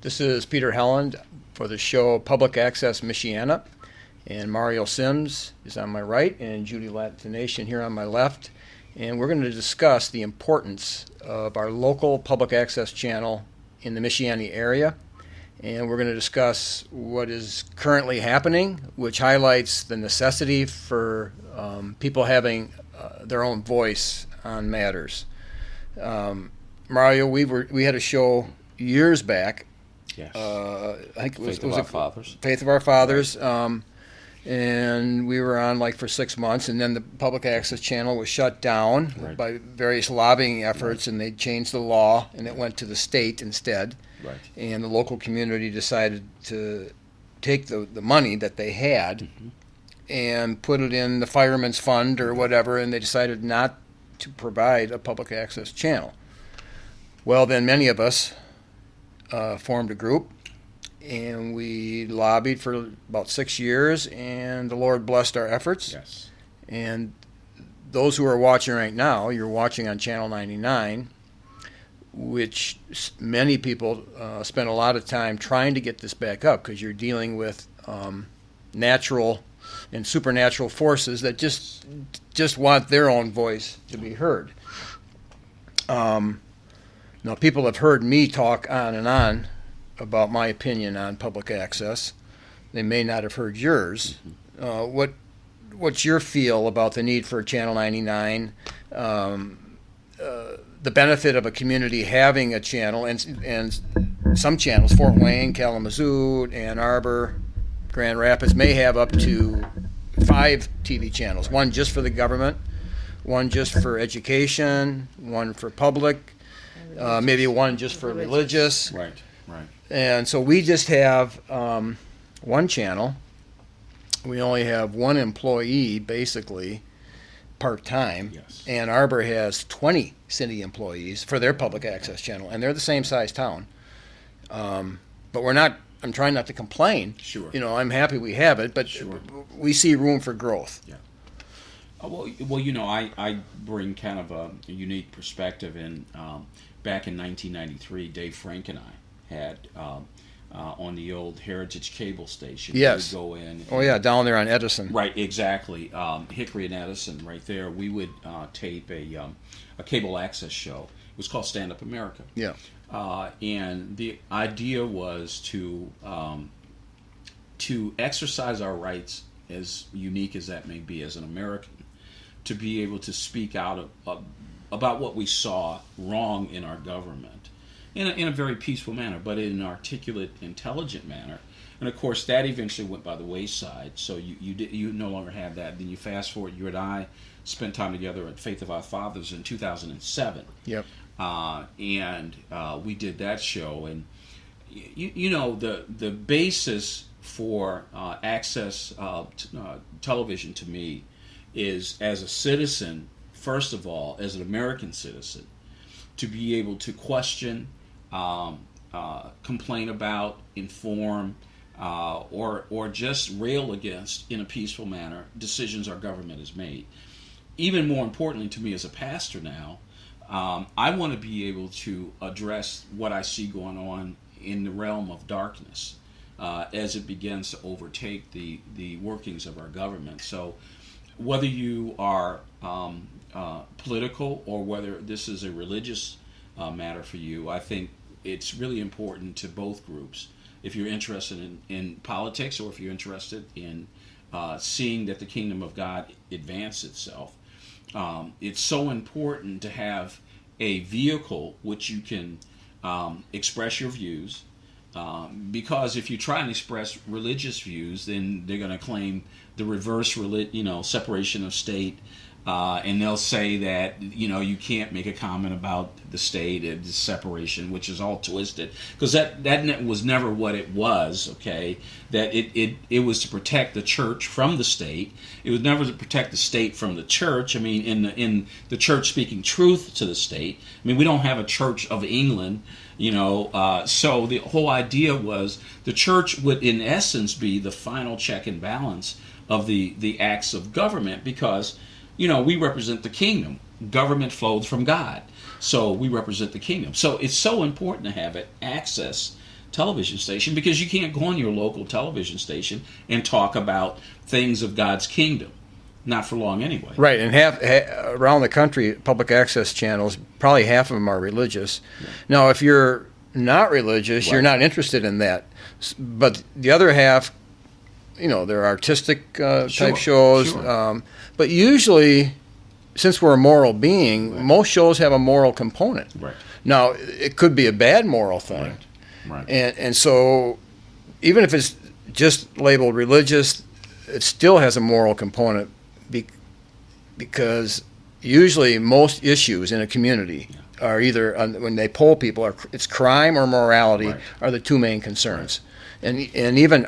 This is Peter Helland for the show Public Access Michiana, and Mario Sims is on my right and Judy Latanation here on my left, and we're going to discuss the importance of our local public access channel in the Michiana area, and we're going to discuss what is currently happening, which highlights the necessity for people having their own voice on matters. Mario, we had a show years back. Yes. I think Faith of Our Fathers. Faith of Our Fathers. And we were on for 6 months, and then the public access channel was shut down by various lobbying efforts, and they changed the law, and it went to the state instead. Right. And the local community decided to take the money that they had and put it in the fireman's fund or whatever, and they decided not to provide a public access channel. Well, then many of us formed a group, and we lobbied for about 6 years, and the Lord blessed our efforts. Yes. And those who are watching right now, you're watching on Channel 99, which many people spend a lot of time trying to get this back up, because you're dealing with natural and supernatural forces that just want their own voice to be heard. Now, people have heard me talk on and on about my opinion on public access. They may not have heard yours. What's your feel about the need for Channel 99, the benefit of a community having a channel, and some channels, Fort Wayne, Kalamazoo, Ann Arbor, Grand Rapids, may have up to 5 TV channels, one just for the government, one just for education, one for public, maybe one just for religious. Right. And so we just have one channel. We only have one employee, basically, part-time. Yes. Ann Arbor has 20 city employees for their public access channel, and they're the same size town. But I'm trying not to complain. Sure. I'm happy we have it, but we see room for growth. Yeah. I bring kind of a unique perspective in. Back in 1993, Dave Frank and I had on the old Heritage cable station. Yes. We would go in. Down there on Edison. Right, exactly. Hickory and Edison, right there. We would tape a cable access show. It was called Stand Up America. Yeah. And the idea was to exercise our rights, as unique as that may be as an American, to be able to speak out about what we saw wrong in our government in a very peaceful manner, but in an articulate, intelligent manner. And of course, that eventually went by the wayside. So you no longer have that. Then you fast forward. You and I spent time together at Faith of Our Fathers in 2007. Yep. And we did that show. And the basis for access television to me is, as a citizen, first of all, as an American citizen, to be able to question, complain about, inform, or just rail against, in a peaceful manner, decisions our government has made. Even more importantly to me as a pastor now, I want to be able to address what I see going on in the realm of darkness as it begins to overtake the workings of our government. So whether you are political or whether this is a religious matter for you, I think it's really important to both groups. If you're interested in politics, or if you're interested in seeing that the kingdom of God advance itself, it's so important to have a vehicle which you can express your views, because if you try and express religious views, then they're going to claim the reverse, separation of state, and they'll say that you can't make a comment about the state and the separation, which is all twisted, because that was never what it was. Okay, that it was to protect the church from the state. It was never to protect the state from the church. I mean, in the church speaking truth to the state. I mean, we don't have a Church of England. So the whole idea was the church would, in essence, be the final check and balance of the acts of government, because we represent the kingdom. Government flows from God. So we represent the kingdom. So it's so important to have access television station, because you can't go on your local television station and talk about things of God's kingdom. Not for long anyway. Right, and around the country, public access channels, probably half of them are religious. Yeah. Now, if you're not religious, you're not interested in that. But the other half, there are artistic type shows. Sure. But usually, since we're a moral being, most shows have a moral component. Right. Now, it could be a bad moral thing. Right. And so, even if it's just labeled religious, it still has a moral component. Because usually most issues in a community are either, when they poll people, it's crime or morality are the two main concerns. Right. And even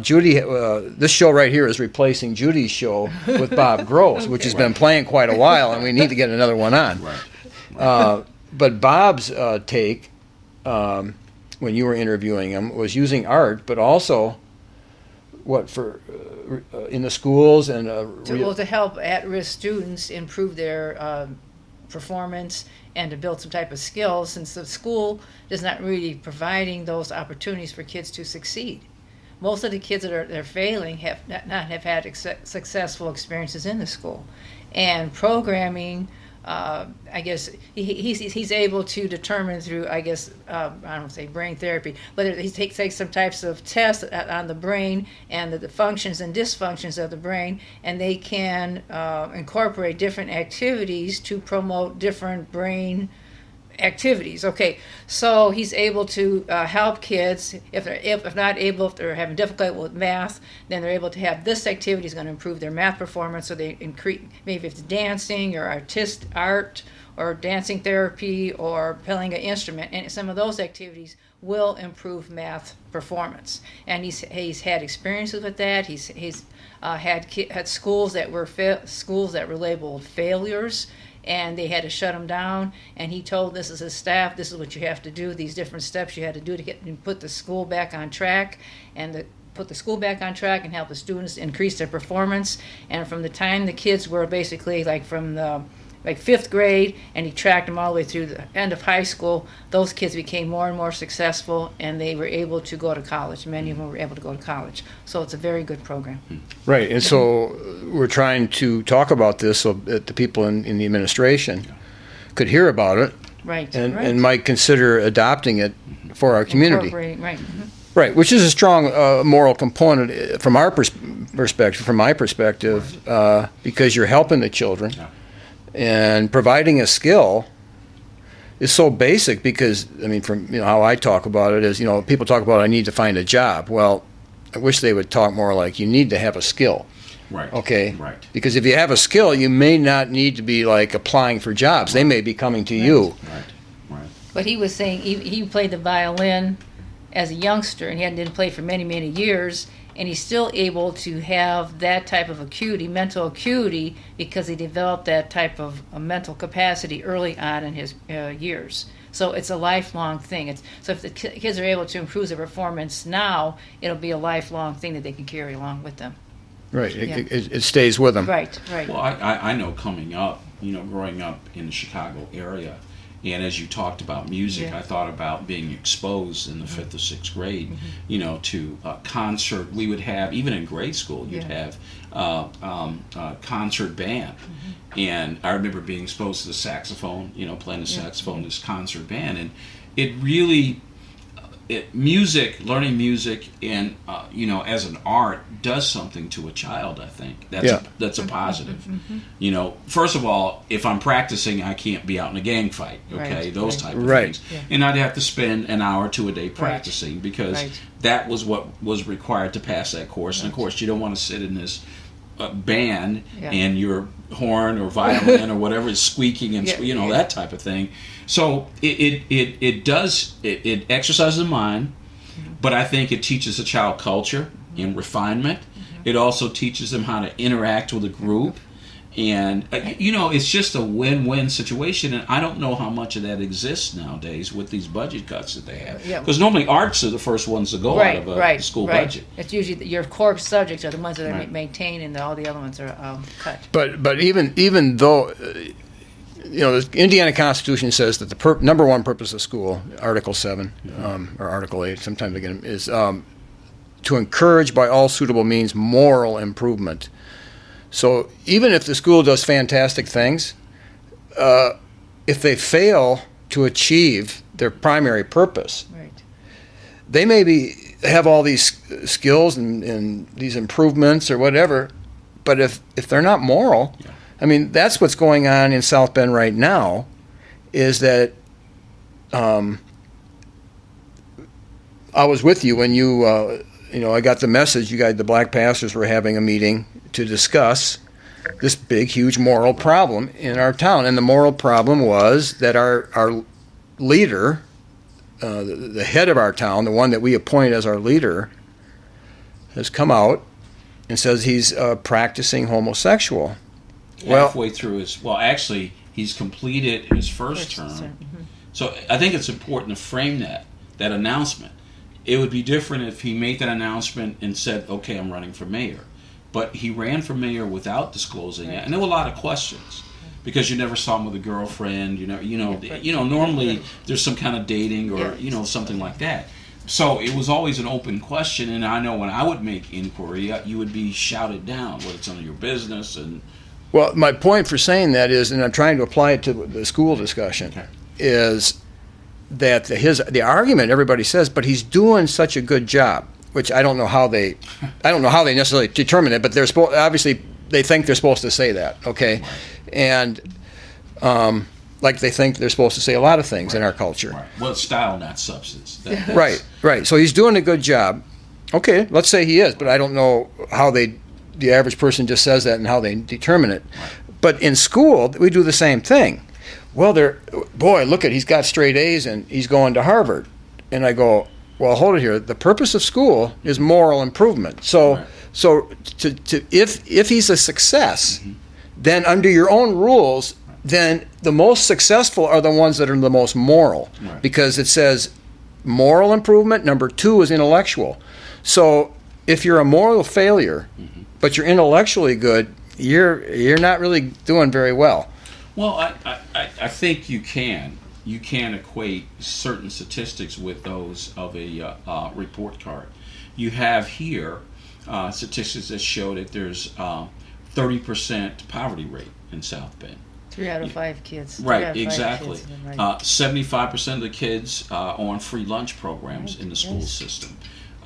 Judy, this show right here is replacing Judy's show with Bob Gross, which has been playing quite a while, and we need to get another one on. Right. But Bob's take, when you were interviewing him, was using art, but also in the schools and to help at-risk students improve their performance and to build some type of skills, since the school is not really providing those opportunities for kids to succeed. Most of the kids that are failing have not had successful experiences in the school, and programming. I guess he's able to determine through, I don't want to say brain therapy, but he takes some types of tests on the brain and the functions and dysfunctions of the brain, and they can incorporate different activities to promote different brain activities. Okay, so he's able to help kids if they're having difficulty with math, then they're able to have this activity is going to improve their math performance. So they increase, maybe if it's dancing or art or dancing therapy or playing an instrument, and some of those activities will improve math performance. And he's had experiences with that. He's had schools that were labeled failures, and they had to shut them down, and he told this is his staff, this is what you have to do, these different steps you had to do to put the school back on track, and put the school back on track and help the students increase their performance. And from the time the kids were basically from the fifth grade, and he tracked them all the way through the end of high school, those kids became more and more successful, and they were able to go to college. Many of them were able to go to college. So it's a very good program. Right, and so we're trying to talk about this so that the people in the administration could hear about it, and might consider adopting it for our community. Right, which is a strong moral component from our perspective, from my perspective, because you're helping the children. And providing a skill is so basic because, from how I talk about it is, people talk about I need to find a job. Well, I wish they would talk more like you need to have a skill. Right. Okay. Right. Because if you have a skill, you may not need to be applying for jobs. They may be coming to you. Right. But he was saying he played the violin as a youngster, and he didn't play for many, many years. And he's still able to have that type of acuity, mental acuity, because he developed that type of mental capacity early on in his years. So it's a lifelong thing. So if the kids are able to improve their performance now, it'll be a lifelong thing that they can carry along with them. Right. It stays with them. Right. Well, I know coming up, growing up in the Chicago area, and as you talked about music, I thought about being exposed in the 5th or 6th grade, to concert. We would have, even in grade school, you'd have concert band. And I remember being exposed to the saxophone, playing the saxophone in this concert band. And it really, learning music and, as an art does something to a child, I think. That's a positive. First of all, if I'm practicing, I can't be out in a gang fight, okay? Those type of things. Yeah. And I'd have to spend an hour to a day practicing because that was what was required to pass that course. And of course, you don't want to sit in this band and your horn or violin or whatever is squeaking and that type of thing. So it exercises the mind, but I think it teaches a child culture and refinement. It also teaches them how to interact with a group, and it's just a win-win situation. And I don't know how much of that exists nowadays with these budget cuts that they have, because normally arts are the first ones to go out of a school budget. It's usually your core subjects are the ones that are maintained, and all the other ones are cut. But even though the Indiana Constitution says that the number one purpose of school, Article 7 or Article 8, sometimes again, is to encourage by all suitable means moral improvement. So even if the school does fantastic things, if they fail to achieve their primary purpose, Right. they maybe have all these skills and these improvements or whatever, but if they're not moral, I mean, that's what's going on in South Bend right now, is that I was with you when I got the message. You guys, the black pastors, were having a meeting to discuss this big, huge moral problem in our town. And the moral problem was that our leader, the head of our town, the one that we appoint as our leader, has come out and says he's practicing homosexual. Halfway through actually, he's completed his first term. Mm-hmm. So I think it's important to frame that announcement. It would be different if he made that announcement and said, "Okay, I'm running for mayor," but he ran for mayor without disclosing it, and there were a lot of questions because you never saw him with a girlfriend. Normally there's some kind of dating or something like that. So it was always an open question, and I know when I would make inquiry, you would be shouted down, "Well, it's none of your business." And well, my point for saying that is, and I'm trying to apply it to the school discussion, is that the argument everybody says, but he's doing such a good job, which I don't know how they necessarily determine it, but they're obviously they think they're supposed to say that, okay, and like they think they're supposed to say a lot of things in our culture. Right. Well, it's style, not substance. Right. So he's doing a good job. Okay, let's say he is, but I don't know how the average person just says that and how they determine it. Right. But in school, we do the same thing. Well, he's got straight A's and he's going to Harvard. And I go, well, hold it here. The purpose of school is moral improvement. So, if he's a success, then under your own rules, then the most successful are the ones that are the most moral, because it says moral improvement. Number 2 is intellectual. So if you're a moral failure, but you're intellectually good, you're not really doing very well. Well, I think you can equate certain statistics with those of a report card. You have here statistics that show that there's 30% poverty rate in South Bend. 3 out of 5 kids. Right, exactly. 75% of the kids are on free lunch programs in the school system.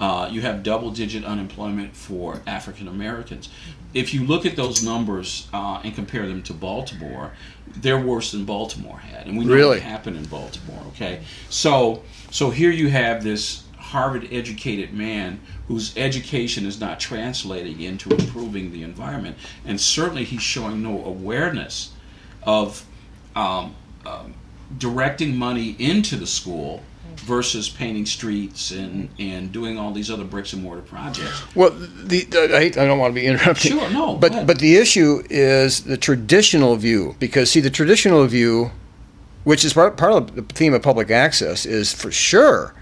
You have double-digit unemployment for African Americans. If you look at those numbers and compare them to Baltimore, they're worse than Baltimore had, and we know what happened in Baltimore. Okay, so here you have this Harvard-educated man whose education is not translating into improving the environment, and certainly he's showing no awareness of directing money into the school versus painting streets and doing all these other bricks and mortar projects. Well, I don't want to be interrupting. Sure, no. But the issue is the traditional view, because see, the traditional view, which is part of the theme of public access, is for sure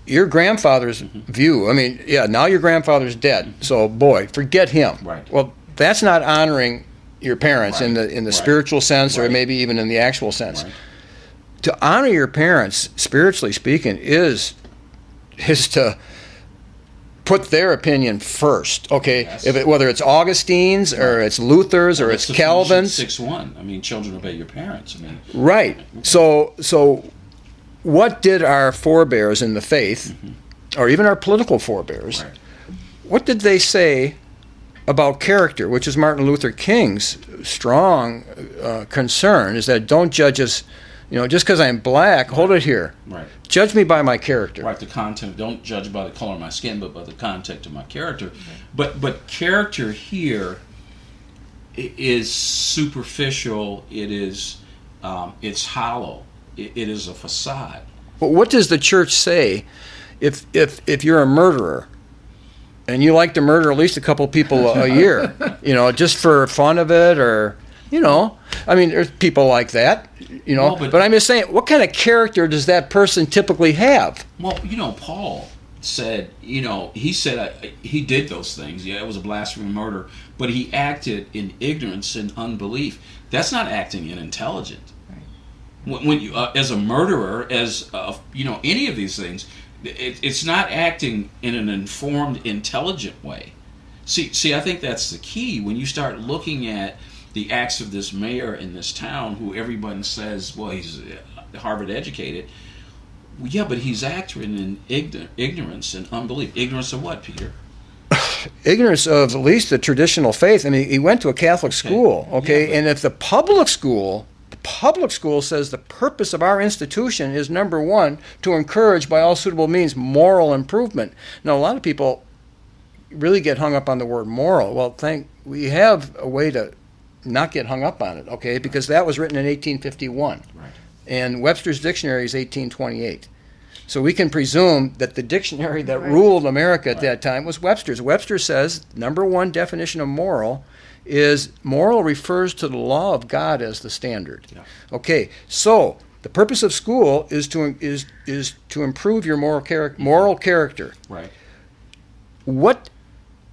your grandfather's view. I mean, now your grandfather's dead, so boy, forget him. Right. Well, that's not honoring your parents in the spiritual sense, or maybe even in the actual sense. Right. To honor your parents, spiritually speaking, is to put their opinion first. Okay, Yes. whether it's Augustine's or it's Luther's or it's Calvin's. 6:1. I mean, children obey your parents. I mean, right. So, what did our forebears in the faith, or even our political forebears, what did they say about character? Which is Martin Luther King's strong concern, is that don't judge us. Just because I'm black, hold it here. Right. Judge me by my character. Right, the content. Don't judge by the color of my skin, but by the content of my character. But character here is superficial. It is it's hollow. It is a facade. But what does the church say if you're a murderer and you like to murder at least a couple people a year, just for fun of it, or I mean, there's people like that, but I'm just saying, what kind of character does that person typically have? Well, Paul said, he said he did those things. Yeah, it was a blasphemy, murder, but he acted in ignorance and unbelief. That's not acting intelligent. When you, as a murderer, as any of these things, it's not acting in an informed, intelligent way. See, I think that's the key. When you start looking at the acts of this mayor in this town, who everyone says, well, he's Harvard educated. Well, yeah, but he's acting in ignorance and unbelief. Ignorance of what, Peter? Ignorance of at least the traditional faith. I mean, he went to a Catholic school, okay? Yeah, and if the public school says the purpose of our institution is, number one, to encourage by all suitable means moral improvement. Now, a lot of people really get hung up on the word moral. Well, we have a way to not get hung up on it, okay? Because that was written in 1851. Right. And Webster's dictionary is 1828. So we can presume that the dictionary that ruled America at that time was Webster's. Webster says, number one definition of moral is moral refers to the law of God as the standard. Yeah. Okay, so the purpose of school is to improve your moral character. Right. What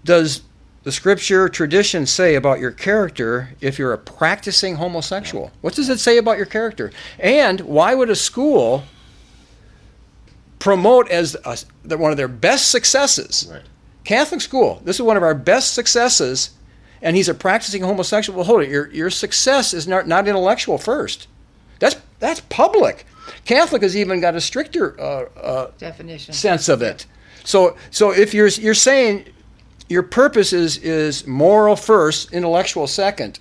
does the scripture tradition say about your character if you're a practicing homosexual? Yeah. What does it say about your character? And why would a school promote as one of their best successes? Right. Catholic school, this is one of our best successes, and he's a practicing homosexual. Well, hold it, your success is not intellectual first. That's public. Catholic has even got a stricter definition sense of it. So if you're saying your purpose is moral first, intellectual second,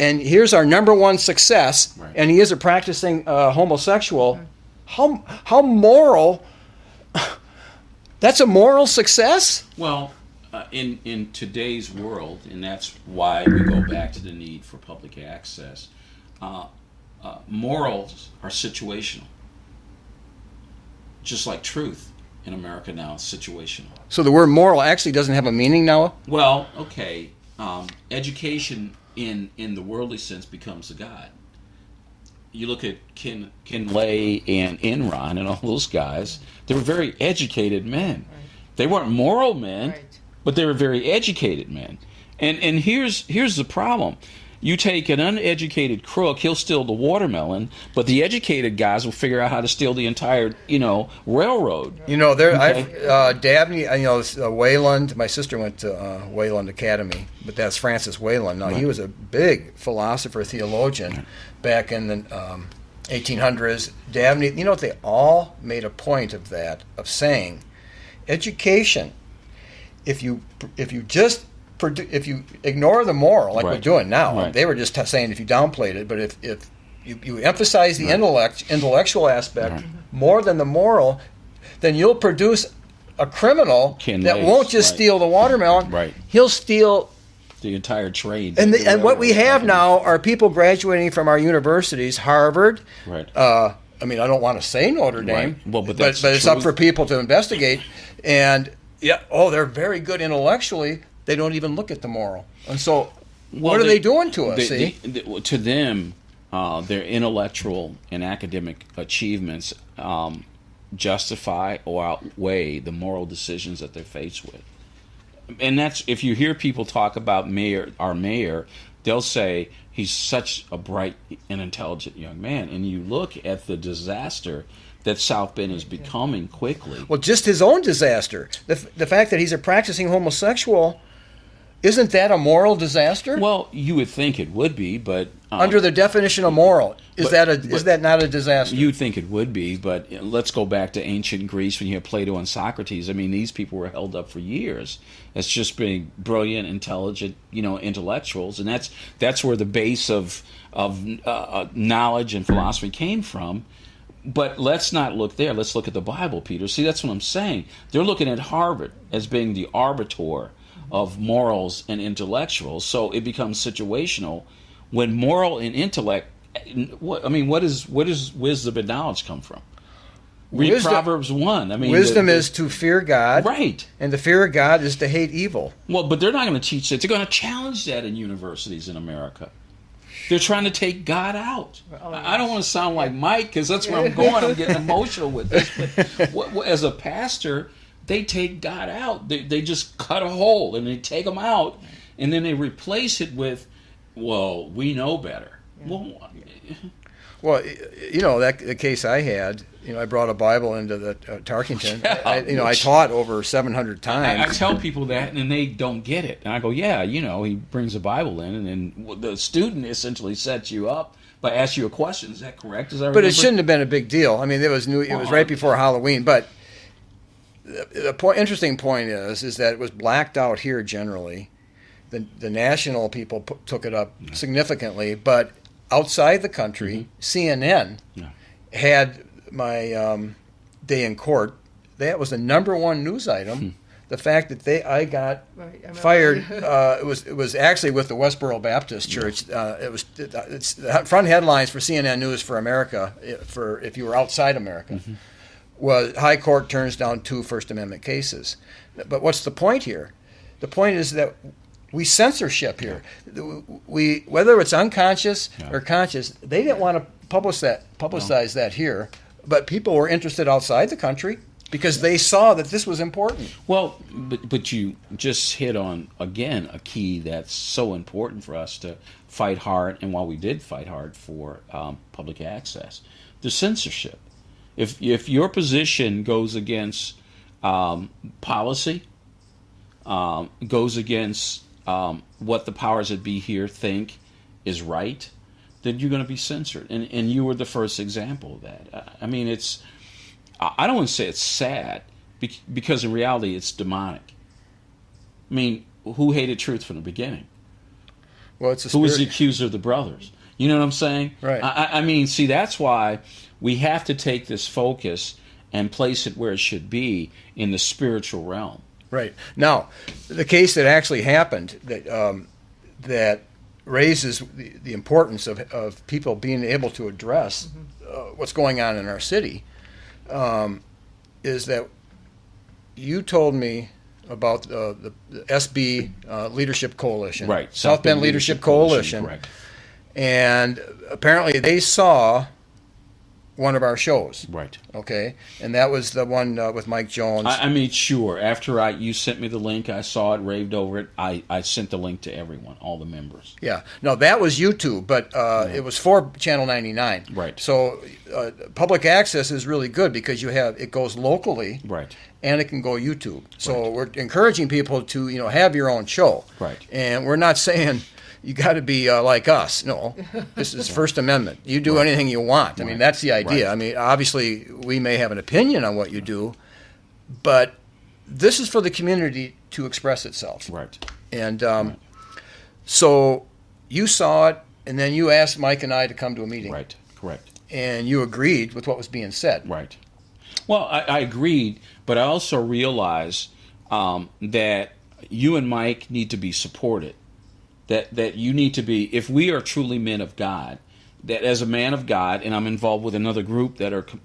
and here's our number one success, right, and he is a practicing homosexual, how moral? That's a moral success? Well, in today's world, and that's why we go back to the need for public access, morals are situational. Just like truth in America now is situational. So the word moral actually doesn't have a meaning now? Well, okay. Education in the worldly sense becomes a god. You look at Ken Lay and Enron and all those guys, they were very educated men. Right. They weren't moral men, right, but they were very educated men. And here's the problem. You take an uneducated crook, he'll steal the watermelon, but the educated guys will figure out how to steal the entire, railroad. Dabney, Wayland, my sister went to Wayland Academy, but that's Francis Wayland. Now, he was a big philosopher, theologian back in the 1800s. Dabney, they all made a point of that, of saying, education, if you ignore the moral, like, right, we're doing now, right, they were just saying if you downplayed it, but if you emphasize the, right, intellectual aspect, right, more than the moral, then you'll produce a criminal that won't just, right, steal the watermelon. Right. He'll steal the entire trade. And what we have now are people graduating from our universities, Harvard. Right. I don't want to say Notre Dame, right, well, but it's up for people to investigate. And they're very good intellectually. They don't even look at the moral. And so, what are they doing to us? To them, their intellectual and academic achievements justify or outweigh the moral decisions that they're faced with. And that's, if you hear people talk about our mayor, they'll say he's such a bright and intelligent young man. And you look at the disaster that South Bend is becoming quickly. Well, just his own disaster. The fact that he's a practicing homosexual, isn't that a moral disaster? Well, you would think it would be, but under the definition of moral, is that not a disaster? You'd think it would be, but let's go back to ancient Greece when you have Plato and Socrates. I mean, these people were held up for years as just being brilliant, intelligent, intellectuals, and that's where the base of knowledge and philosophy came from. But let's not look there. Let's look at the Bible, Peter. See, that's what I'm saying. They're looking at Harvard as being the arbiter of morals and intellectuals, so it becomes situational. When moral and intellect, what does wisdom and knowledge come from? Read Proverbs 1. Wisdom is to fear God, right? And the fear of God is to hate evil. Well, but they're not going to teach that. They're going to challenge that in universities in America. They're trying to take God out. I don't want to sound like Mike, because that's where I'm going. I'm getting emotional with this. But as a pastor, they take God out. They just cut a hole and they take him out, and then they replace it with, well, we know better. Yeah. Well, the case I had, I brought a Bible into the Tarkington. I taught over 700 times. I tell people that, and they don't get it. And I go, yeah, he brings a Bible in, and then the student essentially sets you up by asking you a question. Is that correct? But it shouldn't have been a big deal. I mean, it was new. It was right before Halloween. But the interesting point is that it was blacked out here generally. The national people took it up significantly, but outside the country, CNN had my day in court. That was the number one news item. The fact that I got fired. It was actually with the Westboro Baptist Church. It's the front headlines for CNN News for America, for if you were outside America, was High Court turns down 2 First Amendment cases. But what's the point here? The point is that we censorship here. We, whether it's unconscious or conscious, they didn't want to publicize that here. But people were interested outside the country because they saw that this was important. Well, but you just hit on, again, a key that's so important for us to fight hard, and while we did fight hard for public access, the censorship. If your position goes against policy, goes against what the powers that be here think is right, then you're going to be censored. And you were the first example of that. I mean, I don't want to say it's sad, because in reality it's demonic. I mean, who hated truth from the beginning? Well, it's who was the accuser of the brothers? You know what I'm saying? Right. I mean, see, that's why we have to take this focus and place it where it should be, in the spiritual realm. Right. Now, the case that actually happened that raises the importance of people being able to address what's going on in our city is that you told me about the SB Leadership Coalition. Right. South Bend Leadership Coalition. Correct. And apparently they saw one of our shows. Right. Okay. And that was the one with Mike Jones. I made sure after you sent me the link, I saw it, raved over it. I sent the link to everyone, all the members. Yeah. No, that was YouTube, but it was for Channel 99. Right. So public access is really good because it goes locally. Right. And it can go YouTube. So we're encouraging people to have your own show. Right. And we're not saying you got to be like us. No, this is First Amendment. You do anything you want. I mean, that's the idea. I mean, obviously, we may have an opinion on what you do, but this is for the community to express itself. Right. And so you saw it, and then you asked Mike and I to come to a meeting. Right. Correct. And you agreed with what was being said. Right. Well, I agreed, but I also realized that you and Mike need to be supported. That you need to be, if we are truly men of God, that as a man of God, and I'm involved with another group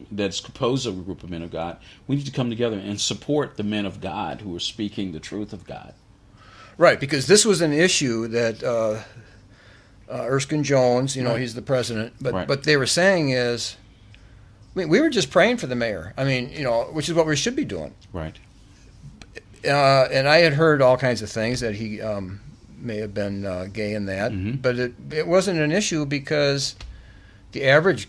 that's composed of a group of men of God, we need to come together and support the men of God who are speaking the truth of God. Right, because this was an issue that Erskine Jones, he's the president, but what they were saying is, I mean, we were just praying for the mayor. I mean, which is what we should be doing. Right. And I had heard all kinds of things that he may have been gay in that, but it wasn't an issue because the average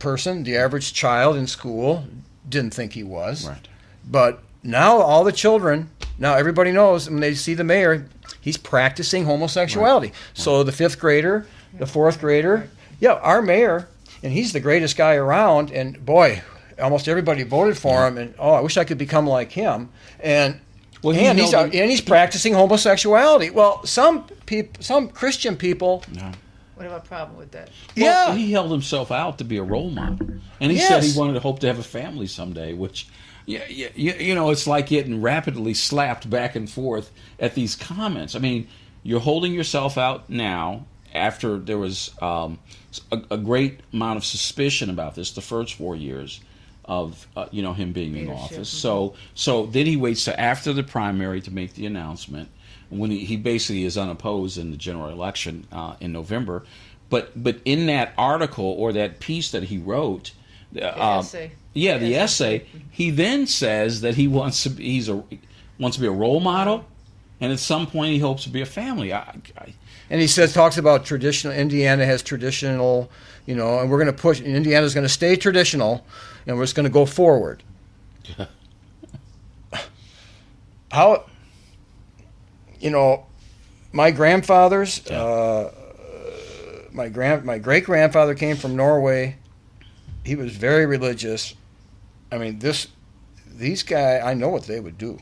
person, the average child in school didn't think he was. Right. But now all the children, now everybody knows when they see the mayor, he's practicing homosexuality. Right. So the 5th grader, the 4th grader, our mayor, and he's the greatest guy around, and boy, almost everybody voted for him, and I wish I could become like him. And he's practicing homosexuality. Well, some Christian people. No. What have a problem with that? Well, he held himself out to be a role model, and he said he wanted to hope to have a family someday. Which, it's like getting rapidly slapped back and forth at these comments. I mean, you're holding yourself out now after there was a great amount of suspicion about this the first 4 years of him being in office. So then he waits till after the primary to make the announcement, when he basically is unopposed in the general election in November. But in that article or that piece that he wrote, essay. Yeah, the essay. He then says that he wants to be a role model, and at some point he hopes to be a family. And he talks about traditional. Indiana has traditional, and we're going to push. Indiana's going to stay traditional, and we're just going to go forward. How, my grandfathers, my great grandfather came from Norway. He was very religious. I mean, these guys, I know what they would do.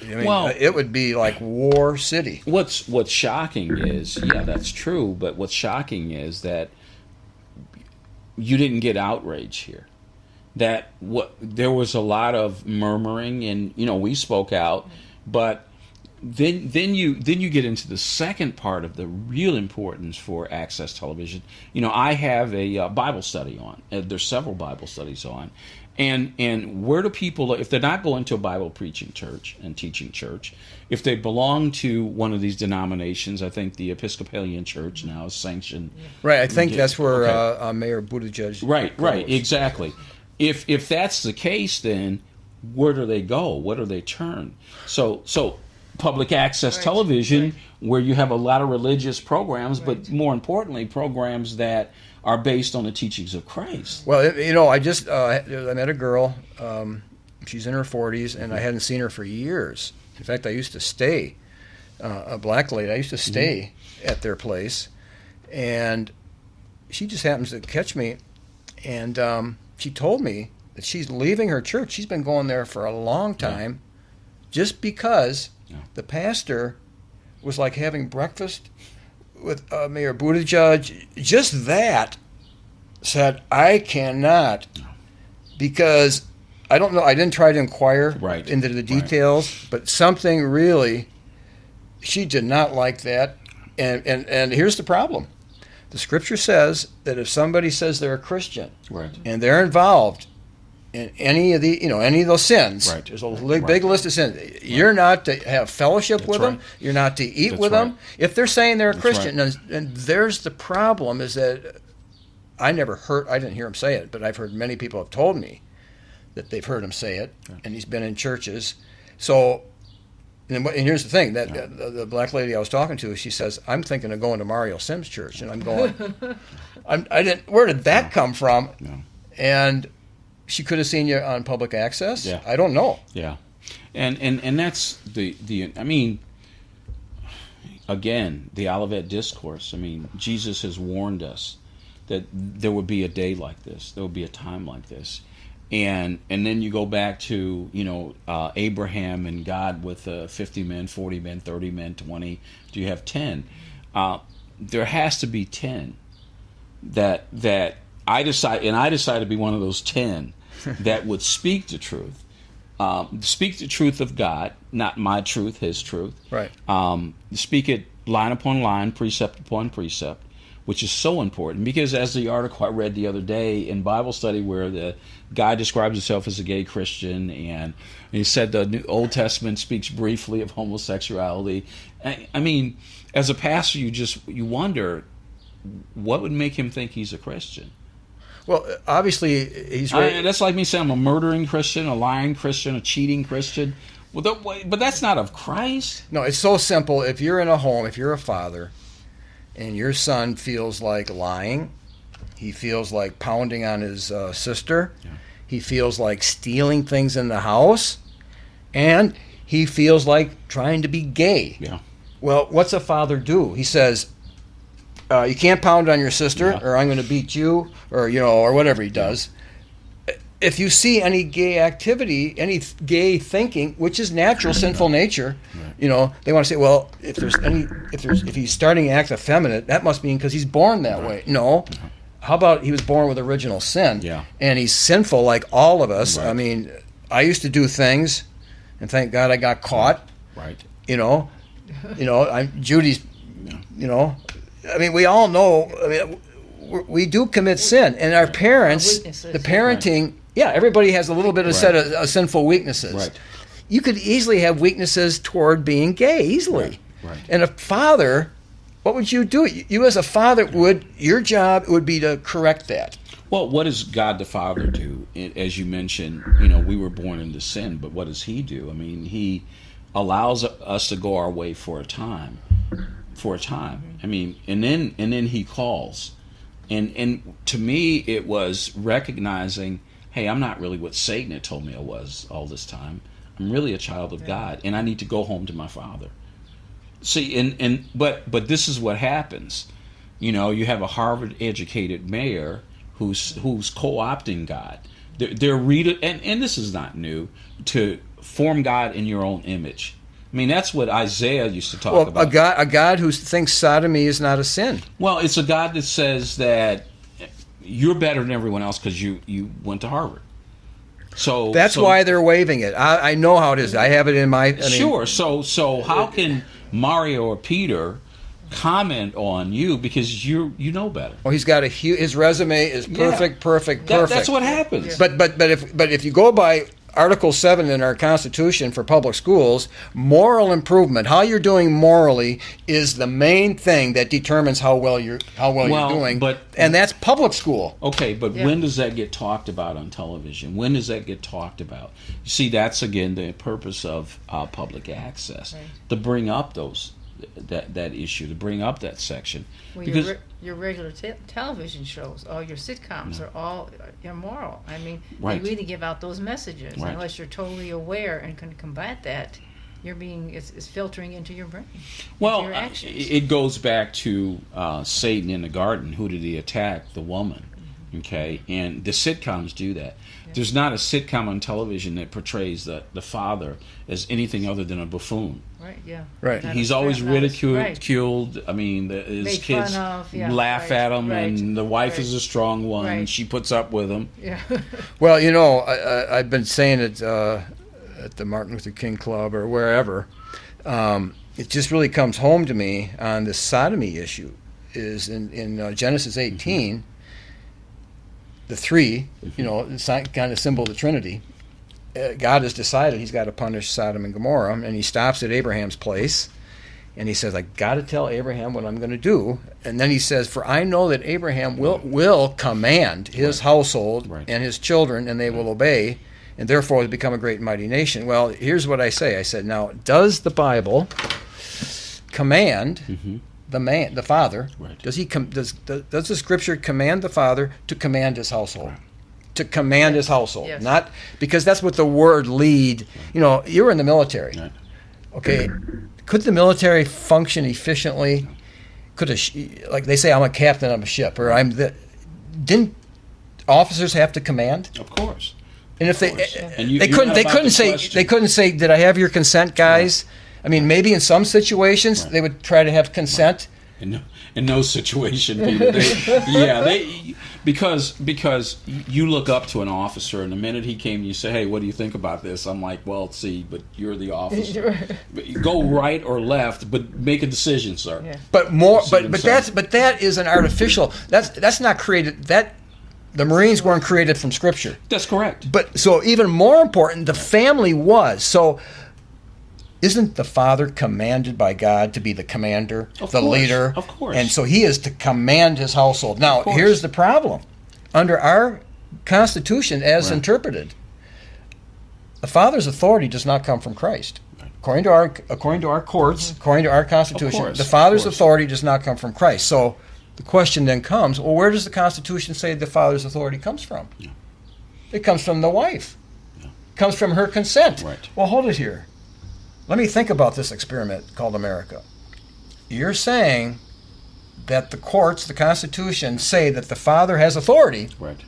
I mean, it would be like War City. What's shocking is, that's true, but what's shocking is that you didn't get outrage here. That there was a lot of murmuring, and we spoke out, but then you get into the second part of the real importance for access television. I have a Bible study on. There's several Bible studies on. And where do people, if they're not going to a Bible preaching church and teaching church, if they belong to one of these denominations, I think the Episcopalian Church now is sanctioned. Right, I think that's where Mayor Buttigieg. Right, exactly. If that's the case, then where do they go? Where do they turn? So public access television, where you have a lot of religious programs, but more importantly, programs that are based on the teachings of Christ. Well, I met a girl. She's in her 40s, and I hadn't seen her for years. In fact, I used to stay, a black lady. I used to stay at their place, and she just happens to catch me, and she told me that she's leaving her church. She's been going there for a long time, just because the pastor was like having breakfast with Mayor Buttigieg. Just that said, I cannot, because I don't know. I didn't try to inquire into the details, but something really, she did not like that. And here's the problem. The scripture says that if somebody says they're a Christian and they're involved in any of those sins, there's a big list of sins. You're not to have fellowship with them. You're not to eat with them. If they're saying they're a Christian, and there's the problem, is that I didn't hear him say it, but I've heard many people have told me that they've heard him say it, and he's been in churches. So, and here's the thing, that the black lady I was talking to, she says, I'm thinking of going to Mario Sims' church, and I'm going, where did that come from? And she could have seen you on public access. I don't know. And that's again, the Olivet Discourse. Jesus has warned us that there would be a day like this. There would be a time like this. And then you go back to, Abraham and God with 50 men, 40 men, 30 men, 20. Do you have 10? There has to be 10 that I decide to be one of those 10 that would speak the truth. Speak the truth of God, not my truth, His truth. Speak it line upon line, precept upon precept, which is so important, because as the article I read the other day in Bible study, where the guy describes himself as a gay Christian, and he said the Old Testament speaks briefly of homosexuality. As a pastor, you wonder, what would make him think he's a Christian? Well, obviously, he's right. That's like me saying I'm a murdering Christian, a lying Christian, a cheating Christian. But that's not of Christ. No, it's so simple. If you're in a home, if you're a father, and your son feels like lying, he feels like pounding on his sister, he feels like stealing things in the house, and he feels like trying to be gay. Well, what's a father do? He says, you can't pound on your sister, or I'm going to beat you, or whatever he does. If you see any gay activity, any gay thinking, which is natural, sinful nature, they want to say, well, if he's starting to act effeminate, that must mean because he's born that way. No. How about he was born with original sin, and he's sinful like all of us. I used to do things, and thank God I got caught. Judy's, we all know, we do commit sin, and our parents, the parenting, everybody has a little bit of set of sinful weaknesses. You could easily have weaknesses toward being gay, easily. And a father, what would you do? You as a father your job would be to correct that. Well, what does God the Father do? As you mentioned, we were born into sin, but what does He do? I mean, He allows us to go our way for a time. I mean, and then He calls. And to me, it was recognizing, hey, I'm not really what Satan had told me I was all this time. I'm really a child of God, and I need to go home to my Father. See, but this is what happens. You have a Harvard-educated mayor who's co-opting God. They're and this is not new, to form God in your own image. I mean, that's what Isaiah used to talk about. A God who thinks sodomy is not a sin. Well, it's a God that says that you're better than everyone else because you went to Harvard. So that's why they're waiving it. I know how it is. I have it in my... Sure. So how can Mario or Peter comment on you because you know better? Well, he's got his resume is perfect. That's what happens. But if you go by Article 7 in our Constitution for public schools, moral improvement, how you're doing morally, is the main thing that determines how well you're doing. And that's public school. Okay, but when does that get talked about on television? When does that get talked about? You see, that's again the purpose of public access, right, to bring up that issue, to bring up that section. Well, because your regular television shows, all your sitcoms are all immoral. I mean, right, you really give out those messages. Right. Unless you're totally aware and can combat that, it's filtering into your brain. Well, your actions. It goes back to Satan in the garden. Who did he attack? The woman. Okay, and the sitcoms do that. There's not a sitcom on television that portrays the father as anything other than a buffoon. Right, yeah. Right. He's always ridiculed. I mean, his kids laugh at him, and the wife is a strong one. Right. She puts up with him. Yeah. Well, I've been saying it at the Martin Luther King Club or wherever. It just really comes home to me on the sodomy issue. Is in Genesis 18. Mm-hmm. The three, kind of symbol of the Trinity. God has decided He's got to punish Sodom and Gomorrah, and He stops at Abraham's place, and He says, "I got to tell Abraham what I'm going to do." And then He says, "For I know that Abraham will command his household and his children, and they will obey, and therefore will become a great and mighty nation." Well, here's what I say. I said, now, does the Bible command? Mm-hmm. The father, right. Does the Scripture command the father to command his household? Right. To command his household, yes. Not because that's what the word lead. Right. You were in the military. Right. Okay, could the military function efficiently? Like they say, I'm a captain of a ship, or didn't officers have to command? Of course. And if they couldn't say, "Did I have your consent, guys?" Right. I mean, maybe in some situations they would try to have consent. In no situation, Peter. Because you look up to an officer, and the minute he came, you say, "Hey, what do you think about this?" I'm like, "Well, see, but you're the officer. Go right or left, but make a decision, sir." Yeah. But that is an artificial. That's not created. The Marines weren't created from Scripture. That's correct. But so even more important, the family was so. Isn't the father commanded by God to be the commander, leader? Of course. And so he is to command his household. Now, here's the problem. Under our Constitution, as interpreted, the father's authority does not come from Christ. According to our courts, according to our Constitution, the father's authority does not come from Christ. So the question then comes, well, where does the Constitution say the father's authority comes from? Yeah. It comes from the wife. Yeah. It comes from her consent. Right. Well, hold it here. Let me think about this experiment called America. You're saying that the courts, the Constitution, say that the father has authority, right,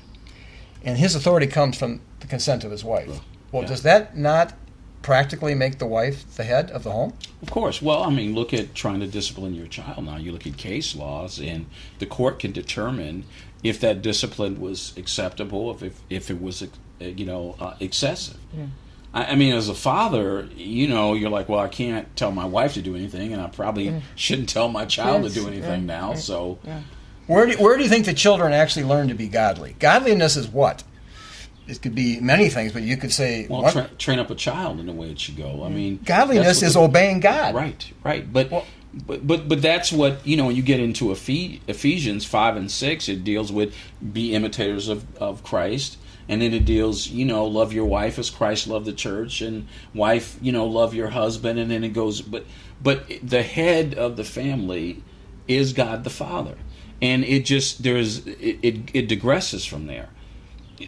and his authority comes from the consent of his wife. Well, does that not practically make the wife the head of the home? Of course. Well, I mean, look at trying to discipline your child now. You look at case laws, and the court can determine if that discipline was acceptable, if it was, excessive. Yeah. I mean, as a father, you're like, well, I can't tell my wife to do anything, and I probably shouldn't tell my child to do anything now. So, where do you think the children actually learn to be godly? Godliness is what? It could be many things, but you could say, train up a child in the way it should go. I mean, godliness is obeying God. Right. But But that's what, you get into Ephesians 5 and 6. It deals with be imitators of Christ. And then it deals, love your wife as Christ loved the church, and wife, love your husband. And then it goes, but the head of the family is God the Father. And it digresses from there.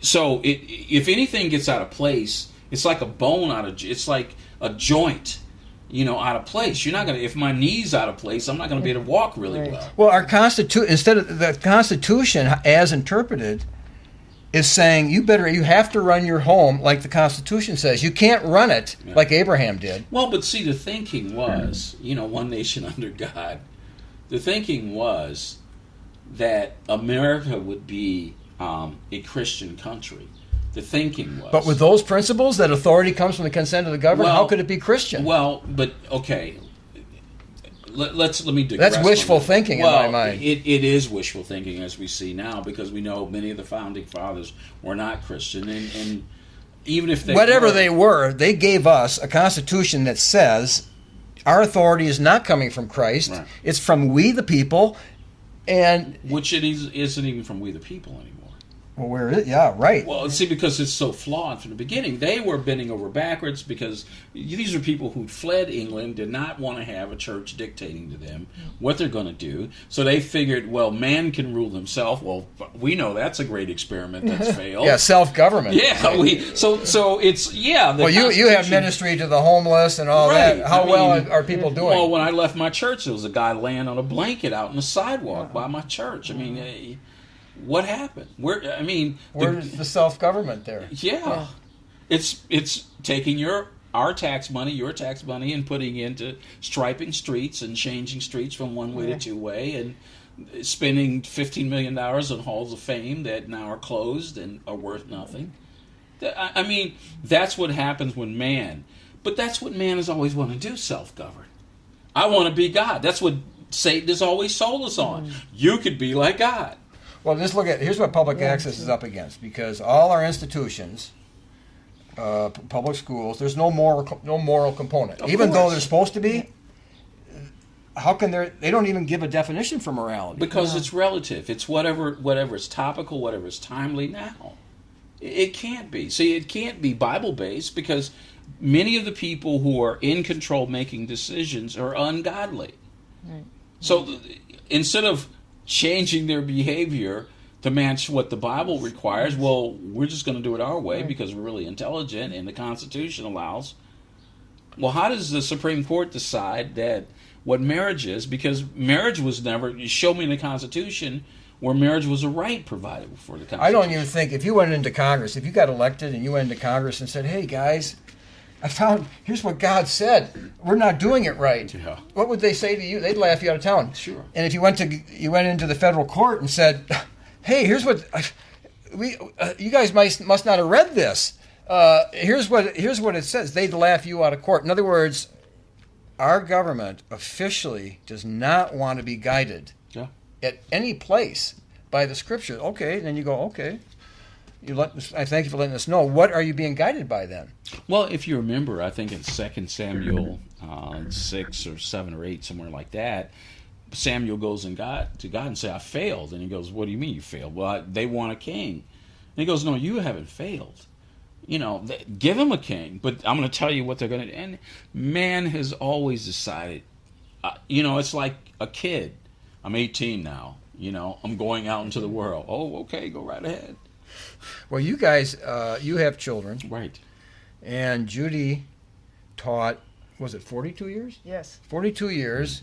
So if anything gets out of place, it's like a bone it's like a joint, out of place. You're not going to, if my knee's out of place, I'm not going to be able to walk really well. Well, our instead of the Constitution as interpreted is saying you have to run your home like the Constitution says. You can't run it like Abraham did. Well, but see, the thinking was, one nation under God. The thinking was that America would be a Christian country. The thinking was. But with those principles, that authority comes from the consent of the governed, how could it be Christian? Well, but okay. Let me digress. That's wishful thinking in my mind. It is wishful thinking, as we see now, because we know many of the founding fathers were not Christian, and even if they were, they gave us a constitution that says our authority is not coming from Christ; it's from we the people, and which it isn't even from we the people anymore. Well, where is it? Yeah, right. Well, see, because it's so flawed from the beginning. They were bending over backwards because these are people who fled England, did not want to have a church dictating to them what they're going to do. So they figured, well, man can rule himself. Well, we know that's a great experiment that's failed. Yeah, self-government. Yeah, so it's Well, you have ministry to the homeless and all that. How well are people doing? Well, when I left my church, there was a guy laying on a blanket out on the sidewalk by my church. I mean. What happened? Where's the self-government there? Yeah. It's taking our tax money, your tax money, and putting into striping streets and changing streets from one way to two way, and spending $15 million on halls of fame that now are closed and are worth nothing. I mean, that's what happens when man. But that's what man has always wanted to do, self-govern. I want to be God. That's what Satan has always sold us on. You could be like God. Well, just here's what public access is up against, because all our institutions, public schools, there's no moral component. Even though they're supposed to be, how can they don't even give a definition for morality. Because it's relative. It's whatever is topical, whatever is timely now. It can't be. See, it can't be Bible-based because many of the people who are in control making decisions are ungodly. Right. So instead of changing their behavior to match what the Bible requires, well, we're just going to do it our way because we're really intelligent and the Constitution allows. Well, how does the Supreme Court decide that what marriage is? Because marriage was never, show me in the Constitution where marriage was a right provided for the Constitution. I don't even think, if you went into Congress, if you got elected and you went into Congress and said, hey guys, here's what God said. We're not doing it right. Yeah. What would they say to you? They'd laugh you out of town. Sure. And if you went into the federal court and said, hey, here's what you guys must not have read this. Here's what it says. They'd laugh you out of court. In other words, our government officially does not want to be guided at any place by the Scripture. Okay, then you go, okay. I thank you for letting us know. What are you being guided by then? Well, if you remember, I think in 2 Samuel 6 or 7 or 8, somewhere like that, Samuel goes to God and says, I failed. And he goes, what do you mean you failed? Well, they want a king. And he goes, no, you haven't failed. Give them a king, but I'm going to tell you what they're going to do. And man has always decided, it's like a kid. I'm 18 now. I'm going out into the world. Oh, okay, go right ahead. Well, you guys, you have children. Right. And Judy taught, was it 42 years? Yes. 42 years,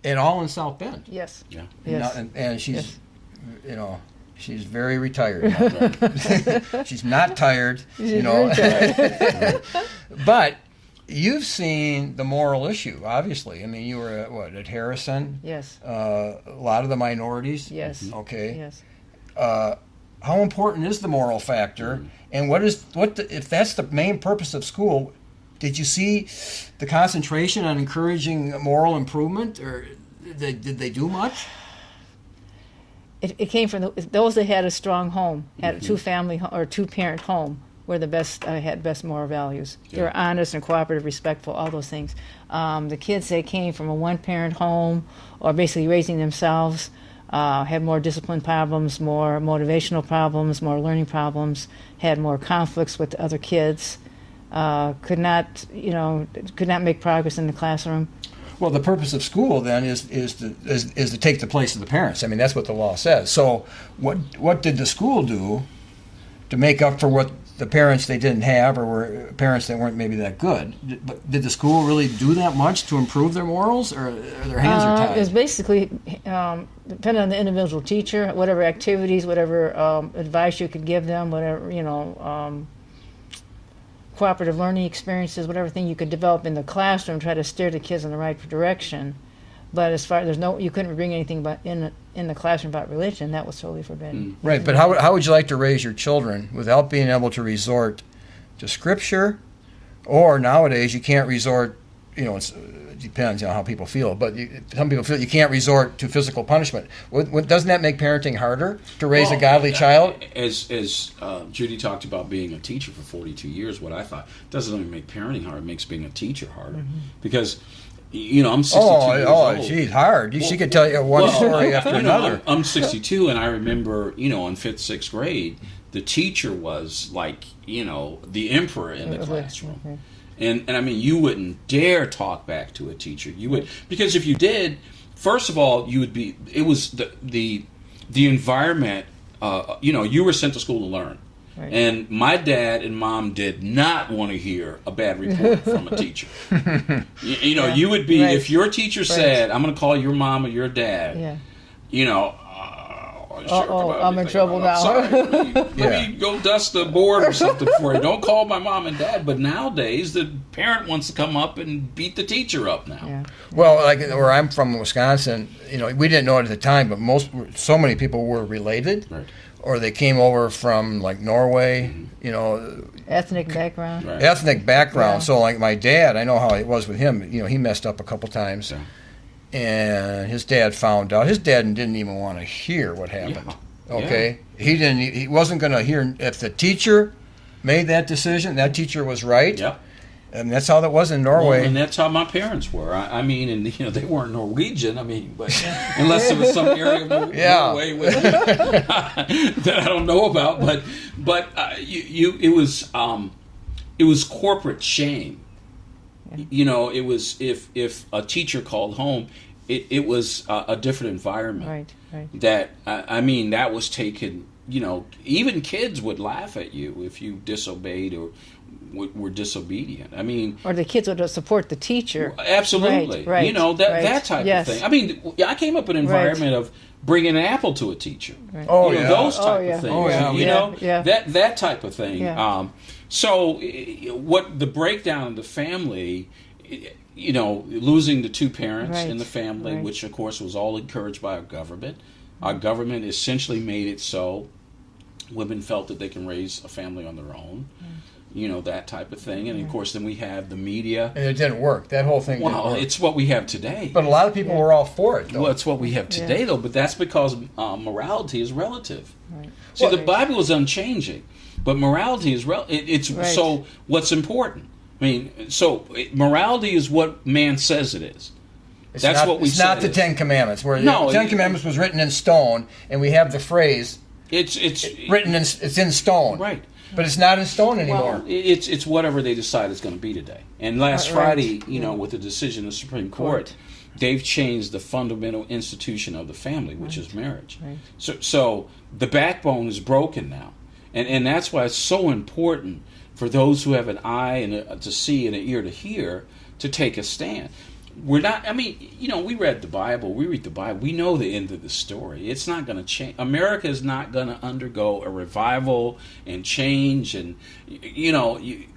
and all in South Bend. Yes. Yeah. Yes. And she's, she's very retired. She's not tired, She's very tired. But you've seen the moral issue, obviously. I mean, you were at Harrison? Yes. A lot of the minorities? Yes. Okay. Yes. How important is the moral factor? And if that's the main purpose of school, did you see the concentration on encouraging moral improvement, or did they do much? It came from those that had a strong home, had a two-family or two-parent home, were the best, had best moral values. They Yeah. were honest and cooperative, respectful, all those things. The kids that came from a one-parent home or basically raising themselves had more discipline problems, more motivational problems, more learning problems, had more conflicts with other kids, could not make progress in the classroom. Well, the purpose of school then is to take the place of the parents. I mean, that's what the law says. So, what did the school do to make up for what the parents they didn't have, or were parents that weren't maybe that good? Did the school really do that much to improve their morals, or their hands are tied? It was basically depending on the individual teacher, whatever activities, whatever advice you could give them, whatever cooperative learning experiences, whatever thing you could develop in the classroom, try to steer the kids in the right direction. But as far you couldn't bring anything about in the classroom about religion. That was totally forbidden. Right, but how would you like to raise your children without being able to resort to Scripture, or nowadays you can't resort? It depends on how people feel, but some people feel you can't resort to physical punishment. Doesn't that make parenting harder to raise a godly child? As Judy talked about being a teacher for 42 years, what I thought doesn't only make parenting hard, it makes being a teacher harder. Because I'm 62 years old. Oh, geez, hard. She could tell you one story after another. I'm 62, and I remember, in 5th, 6th grade, the teacher was like, the emperor in the classroom. Okay. And I mean, you wouldn't dare talk back to a teacher. You would, because if you did, first of all, you would be. It was the environment. You were sent to school to learn. Right. And my dad and mom did not want to hear a bad report from a teacher. You would be, if your teacher said, I'm going to call your mom or your dad, I'm in trouble now. Sorry, let me go dust the board or something for you. Don't call my mom and dad. But nowadays, the parent wants to come up and beat the teacher up now. Yeah. Well, like where I'm from, Wisconsin, we didn't know it at the time, but so many people were related. Right. Or they came over from like Norway, Ethnic background. Right. ethnic background. Yeah. So like my dad, I know how it was with him. He messed up a couple times, and his dad found out. His dad didn't even want to hear what happened. Yeah. Okay, he wasn't going to hear if the teacher made that decision. That teacher was right. Yep. And that's how that was in Norway. Well, and that's how my parents were. I mean, and they weren't Norwegian. But unless there was some area of Norway that I don't know about. But it was corporate shame. Yeah. It was if a teacher called home, it was a different environment. Right. That that was taken. Even kids would laugh at you if you disobeyed or were disobedient. Or the kids would support the teacher. Absolutely. Right. That type of thing. I came up in an environment of bringing an apple to a teacher. Right. Oh, yeah. Those type of things. Oh, yeah. That type of thing. Yeah. So what the breakdown of the family, losing the two parents in the family, which of course was all encouraged by our government. Our government essentially made it so women felt that they can raise a family on their own. That type of thing. And of course then we have the media. And it didn't work. That whole thing didn't work. It's what we have today. But a lot of people were all for it, though. Well, it's what we have today, though. But that's because morality is relative. Right. See, the Bible is unchanging, but morality is So what's important? Morality is what man says it is. It's not the Ten Commandments. The Ten Commandments was written in stone, and we have the phrase. It's written in. It's in stone. Right. But it's not in stone anymore. Well, it's whatever they decide it's going to be today. And last Friday, with the decision of the Supreme Court, they've changed the fundamental institution of the family, which is marriage. Right. So the backbone is broken now, and that's why it's so important for those who have an eye to see and an ear to hear to take a stand. We're not. We read the Bible. We read the Bible. We know the end of the story. It's not going to change. America is not going to undergo a revival and change. And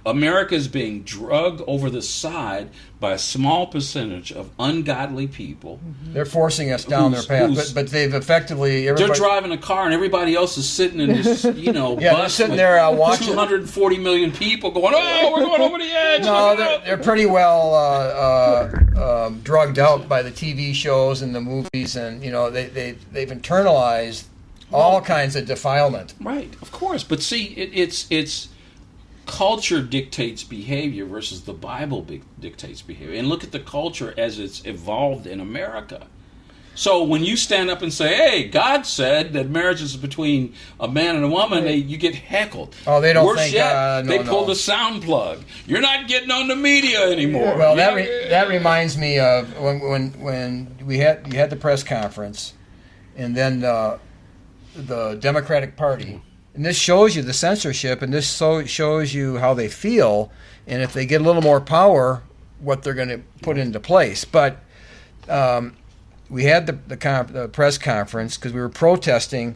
America is being drugged over the side by a small percentage of ungodly people. They're forcing us down their path, but they've effectively. They're driving a car, and everybody else is sitting in this, bus they're sitting there watching 240 million people going, "Oh, we're going over the edge." No, they're pretty well drugged out by the TV shows and the movies, and they've internalized all kinds of defilement. Right, of course, but see, culture dictates behavior versus the Bible dictates behavior. And look at the culture as it's evolved in America. So when you stand up and say, hey, God said that marriage is between a man and a woman, you get heckled. Oh, they don't Worse think, yet, no, they pull no. the sound plug. You're not getting on the media anymore. Well, that reminds me of when you had the press conference, and then the Democratic Party, and this shows you the censorship, and this shows you how they feel, and if they get a little more power, what they're going to put into place. But we had the press conference because we were protesting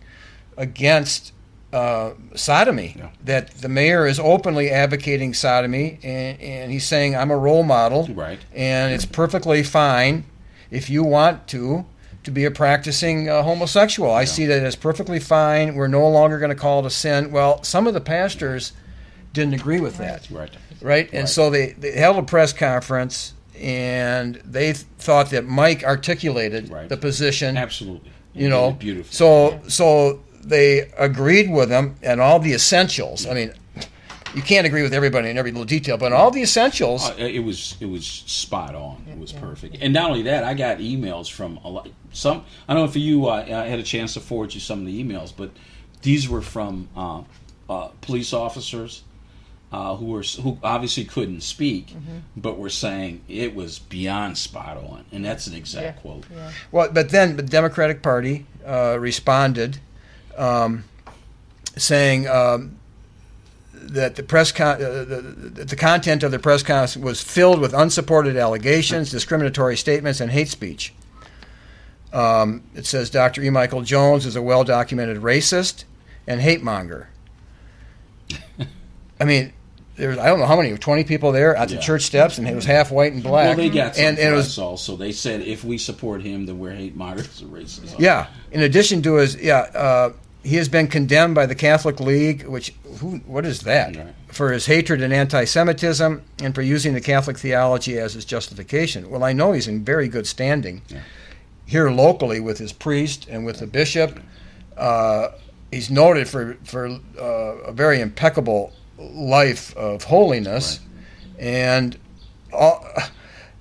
against sodomy. Yeah. That the mayor is openly advocating sodomy, and he's saying, I'm a role model, Right. and it's perfectly fine if you want to be a practicing homosexual. I see that as perfectly fine. We're no longer going to call it a sin. Well, some of the pastors didn't agree with that. Right? And so they held a press conference, and they thought that Mike articulated the position. Absolutely. You know, beautiful. So they agreed with him and all the essentials. I mean, you can't agree with everybody in every little detail, but all the essentials. It was spot on. It was perfect. And not only that, I got emails from some. I don't know if you I had a chance to forward you some of the emails, but these were from police officers. Who obviously couldn't speak, but were saying it was beyond spot on, and that's an exact quote. Yeah. Well, but then the Democratic Party responded, saying that the content of the press conference was filled with unsupported allegations, discriminatory statements, and hate speech. It says Dr. E. Michael Jones is a well-documented racist and hate monger. I mean, there's, I don't know how many, 20 people there at the church steps, and it was half white and black. Well, they got some and it was also. They said if we support him, then we're hate mongers and racists. Yeah. In addition to his, he has been condemned by the Catholic League, what is that? Right. For his hatred and anti-Semitism, and for using the Catholic theology as his justification. Well, I know he's in very good standing here locally with his priest and with the bishop. He's noted for a very impeccable life of holiness, and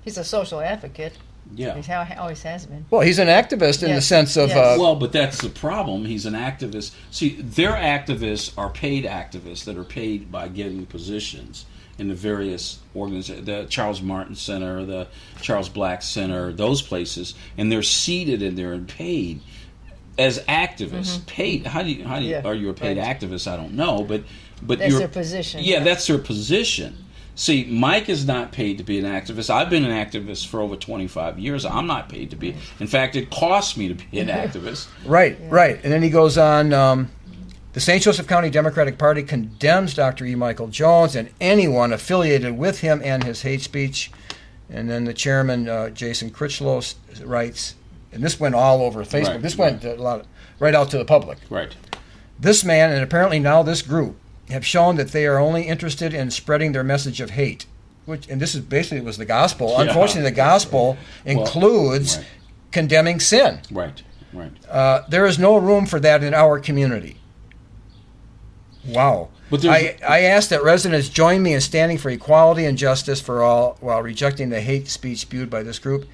He's a social advocate. Yeah. He always has been. well, he's an activist in the sense of Well, but that's the problem. He's an activist. See, their activists are paid activists that are paid by getting positions in the various organizations, the Charles Martin Center, the Charles Black Center, those places, and they're seated and they're paid as activists. Paid. How do you are you a paid activist? I don't know, but that's their position. Yeah, that's their position. See, Mike is not paid to be an activist. I've been an activist for over 25 years. I'm not paid to be. In fact, it costs me to be an activist. Right. And then he goes on, the St. Joseph County Democratic Party condemns Dr. E. Michael Jones and anyone affiliated with him and his hate speech. And then the chairman, Jason Critchlow, writes, and this went all over Facebook. Right, this went right out to the public. Right. This man, and apparently now this group, have shown that they are only interested in spreading their message of hate. And this is basically was the gospel. Yeah. Unfortunately, the gospel includes condemning sin. Right. There is no room for that in our community. Wow. But I ask that residents join me in standing for equality and justice for all while rejecting the hate speech spewed by this group.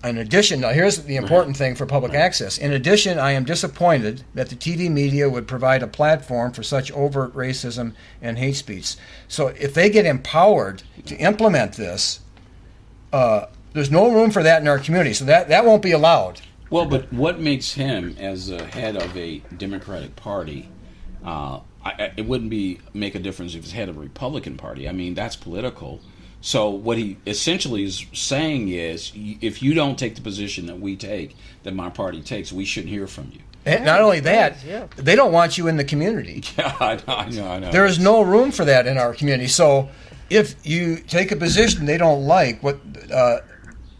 In addition, now here's the important thing for public access. In addition, I am disappointed that the TV media would provide a platform for such overt racism and hate speech. So if they get empowered to implement this, there's no room for that in our community. So that won't be allowed. Well, but what makes him, as the head of a Democratic Party, it wouldn't make a difference if he's head of a Republican Party. I mean, that's political. So what he essentially is saying is, if you don't take the position that we take, that my party takes, we shouldn't hear from you. And not only that, they don't want you in the community. Yeah, I know. There is no room for that in our community. So if you take a position they don't like,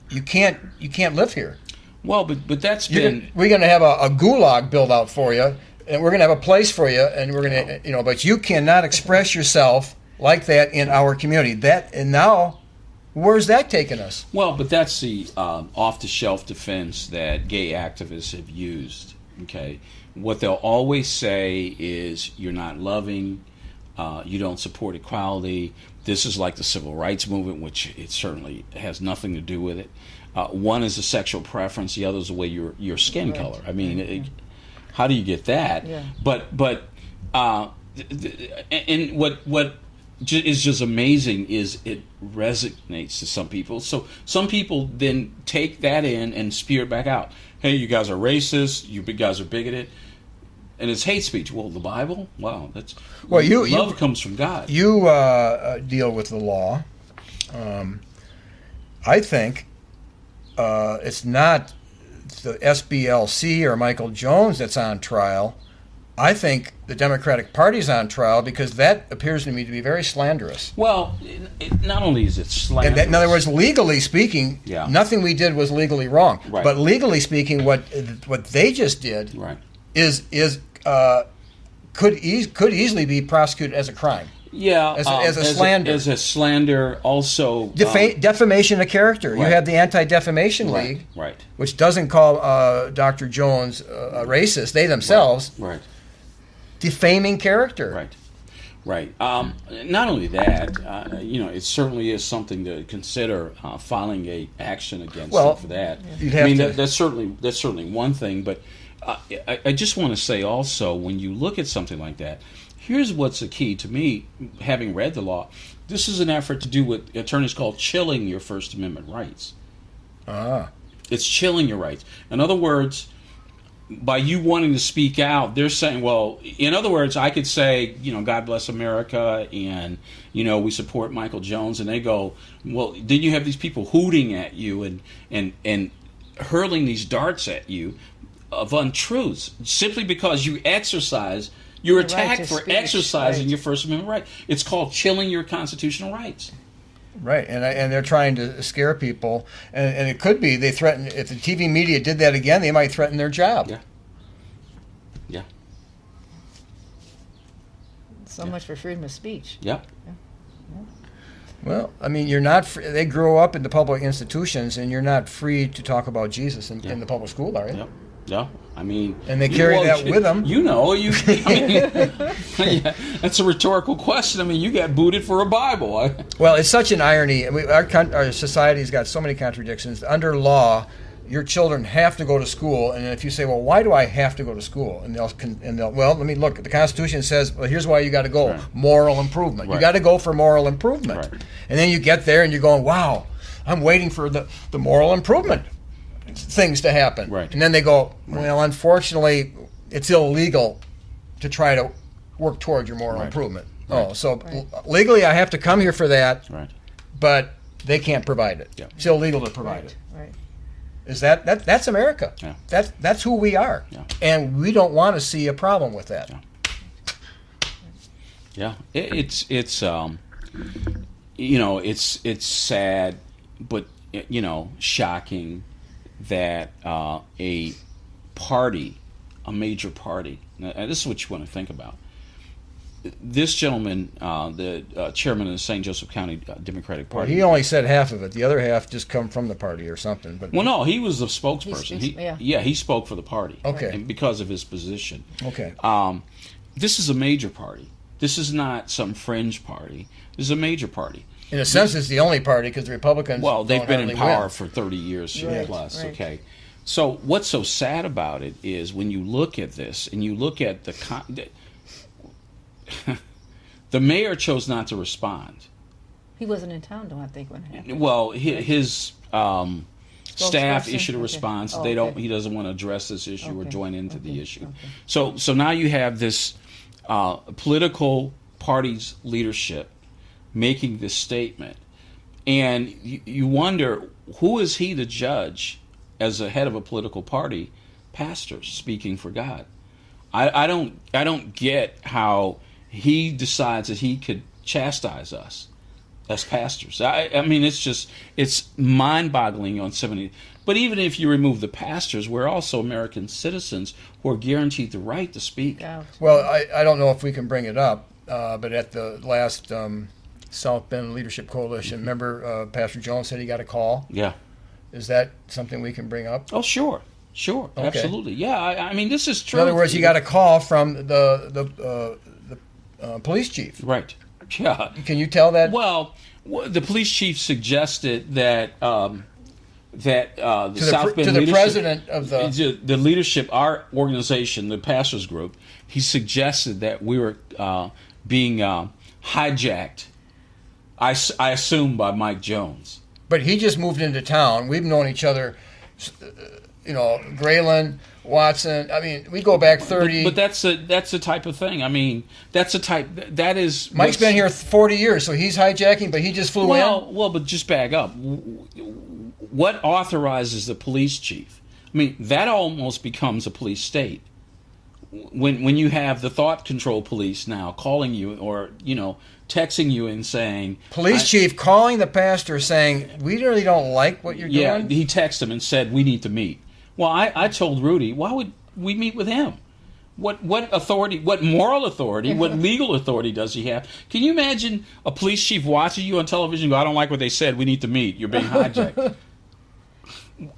you can't live here. Well, but that's been... We're going to have a gulag built out for you, and we're going to have a place for you, and we're going to, but you cannot express yourself like that in our community. And now, where's that taking us? Well, but that's the off-the-shelf defense that gay activists have used. Okay, what they'll always say is you're not loving, You don't support equality. This is like the civil rights movement, which it certainly has nothing to do with it. One is a sexual preference. The other is the way your skin color. I mean, how do you get that? Yeah. But and what is just amazing is it resonates to some people. So some people then take that in and spew it back out. Hey, you guys are racist. You guys are bigoted. And it's hate speech. Well, the Bible? Wow, that's love comes from God. You deal with the law. I think it's not the SBLC or Michael Jones that's on trial. I think the Democratic Party's on trial because that appears to me to be very slanderous. Well, not only is it slanderous. In other words, legally speaking, nothing we did was legally wrong. Right. But legally speaking, what they just did is could easily be prosecuted as a crime. Yeah, as a slander. As a slander, also defamation of character. You have the Anti-Defamation League, which doesn't call Dr. Jones a racist. They themselves defaming character. Right. Not only that, it certainly is something to consider filing a action against them for that. I mean, that's certainly one thing, but I just want to say also, when you look at something like that, here's what's the key to me, having read the law. This is an effort to do what attorneys call chilling your First Amendment rights. It's chilling your rights. In other words, by you wanting to speak out, they're saying, well, in other words, I could say, God bless America, and, we support Michael Jones, and they go, well, then you have these people hooting at you and hurling these darts at you of untruths, simply because you exercise, you're attacked for exercising your First Amendment right. It's called chilling your constitutional rights. Right, and they're trying to scare people, and it could be they threaten. If the TV media did that again, they might threaten their job. Yeah. So much for freedom of speech. Yeah. Well, I mean, you're not. They grow up in the public institutions, and you're not free to talk about Jesus in the public school, are you? Yeah. I mean, and they carry that with them. That's a rhetorical question. I mean, you got booted for a Bible. Well, it's such an irony. Our society's got so many contradictions. Under law, your children have to go to school, and if you say, "Well, why do I have to go to school?" and they'll well, let me look. The Constitution says, "Well, here's why you got to go: moral improvement. You got to go for moral improvement." And then you get there, and you're going, "Wow, I'm waiting for the moral improvement things to happen." And then they go, well, unfortunately, it's illegal to try to work toward your moral improvement. Legally I have to come here for that, but they can't provide it. It's illegal to provide it. Is that's America. That's who we are. And we don't want to see a problem with that. It's sad, but shocking that a major party, and this is what you want to think about. This gentleman, the chairman of the St. Joseph County Democratic Party. Well, he only said half of it. The other half just come from the party or something. But no, he was the spokesperson. He spoke for the party. And because of his position. This is a major party. This is not some fringe party. This is a major party. In a sense, it's the only party because the Republicans. Well, they've been in power for 30 years plus. Okay, so what's so sad about it is when you look at this and you look at the mayor chose not to respond. He wasn't in town, don't I think, when it happened. Well, his staff issued a response. He doesn't want to address this issue or join into the issue. So now you have this political party's leadership making this statement, and you wonder, who is he to judge as a head of a political party? Pastors speaking for God. I don't get how he decides that he could chastise us as pastors. I mean, it's mind-boggling on so many. But even if you remove the pastors, we're also American citizens who are guaranteed the right to speak. Well, I don't know if we can bring it up, but at the last South Bend Leadership Coalition, remember Pastor Jones said he got a call? Yeah. Is that something we can bring up? Oh, sure, absolutely. Yeah, I mean, this is true. In other words, you got a call from the police chief. Right. Yeah. Can you tell that? Well, the police chief suggested that the South Bend to the leadership, president of the leadership, our organization, the pastors group, he suggested that we were being hijacked. I assume by Mike Jones. But he just moved into town. We've known each other, Grayland, Watson. I mean, we go back 30. But that's the type of thing. I mean, that's the type. That is. Mike's been here 40 years, so he's hijacking, but he just flew in. Well, but just back up. What authorizes the police chief? I mean, that almost becomes a police state. When you have the thought control police now calling you or texting you and saying, police chief calling the pastor saying, we really don't like what you're doing. Yeah, he texted him and said we need to meet. Well, I told Rudy, why would we meet with him? What authority, what moral authority, what legal authority does he have? Can you imagine a police chief watching you on television and go, I don't like what they said, we need to meet, you're being hijacked?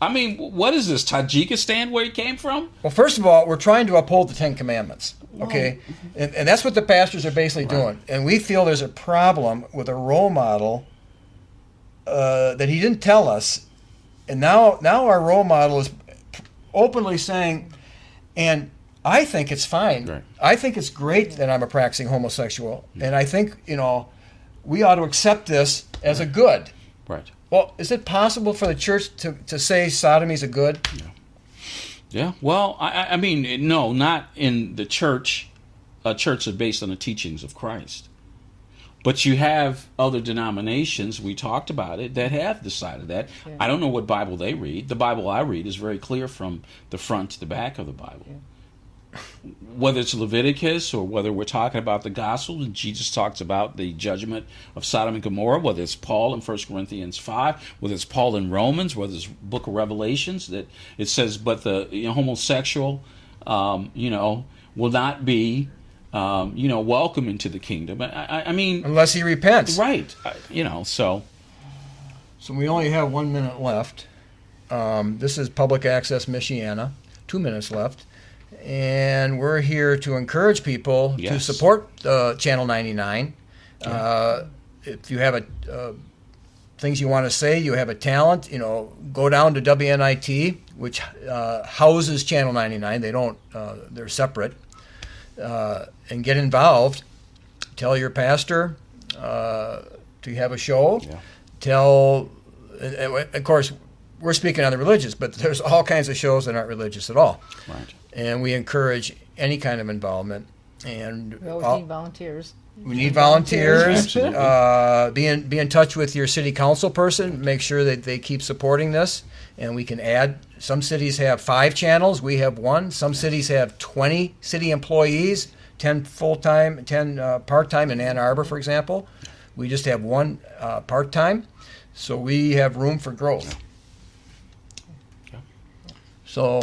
I mean, what is this, Tajikistan where he came from? Well, first of all, we're trying to uphold the Ten Commandments, okay? And that's what the pastors are basically doing. And we feel there's a problem with a role model that he didn't tell us. And now our role model is openly saying, and I think it's fine. Right. I think it's great that I'm a practicing homosexual. And I think, we ought to accept this as a good. Right. Well, is it possible for the church to say sodomy is a good? Yeah. Well, I mean, no, not in the church. A church is based on the teachings of Christ. But you have other denominations, we talked about it, that have decided that. Yeah. I don't know what Bible they read. The Bible I read is very clear from the front to the back of the Bible. Yeah. Whether it's Leviticus or whether we're talking about the gospel, and Jesus talks about the judgment of Sodom and Gomorrah, whether it's Paul in 1 Corinthians 5, whether it's Paul in Romans, whether it's Book of Revelations, that it says, but the homosexual, will not be, welcome into the kingdom. I mean, unless he repents, right? So we only have 1 minute left. This is Public Access Michiana. 2 minutes left. And we're here to encourage people to support Channel 99. If you have things you want to say, you have a talent, go down to WNIT, which houses Channel 99. They don't, they're separate. And get involved. Tell your pastor to have a show. Yeah. Tell, of course, we're speaking on the religious, but there's all kinds of shows that aren't religious at all. Right. And we encourage any kind of involvement. And we always need volunteers. We need volunteers. Be in touch with your city council person. Make sure that they keep supporting this. And we can add. Some cities have 5 channels. We have 1. Some cities have 20 city employees, 10 full-time, 10 part-time in Ann Arbor, for example. We just have 1 part-time. So we have room for growth. Yeah. So...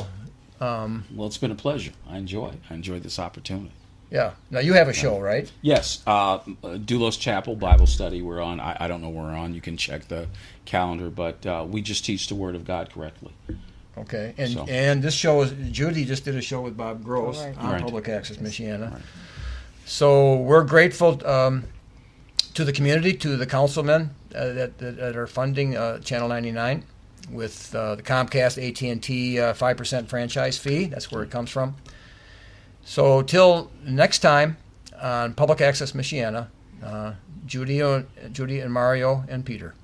well, it's been a pleasure. I enjoy this opportunity. Yeah. Now you have a show, right? Yes. Doulos Chapel Bible Study. We're on. I don't know where we're on. You can check the calendar, but we just teach the Word of God correctly. Okay. And this show is Judy just did a show with Bob Gross on Public Access Michiana. Right. So we're grateful to the community, to the councilmen that are funding Channel 99. With the Comcast AT&T 5% franchise fee. That's where it comes from. So till next time on Public Access Michiana, Judy and Mario and Peter.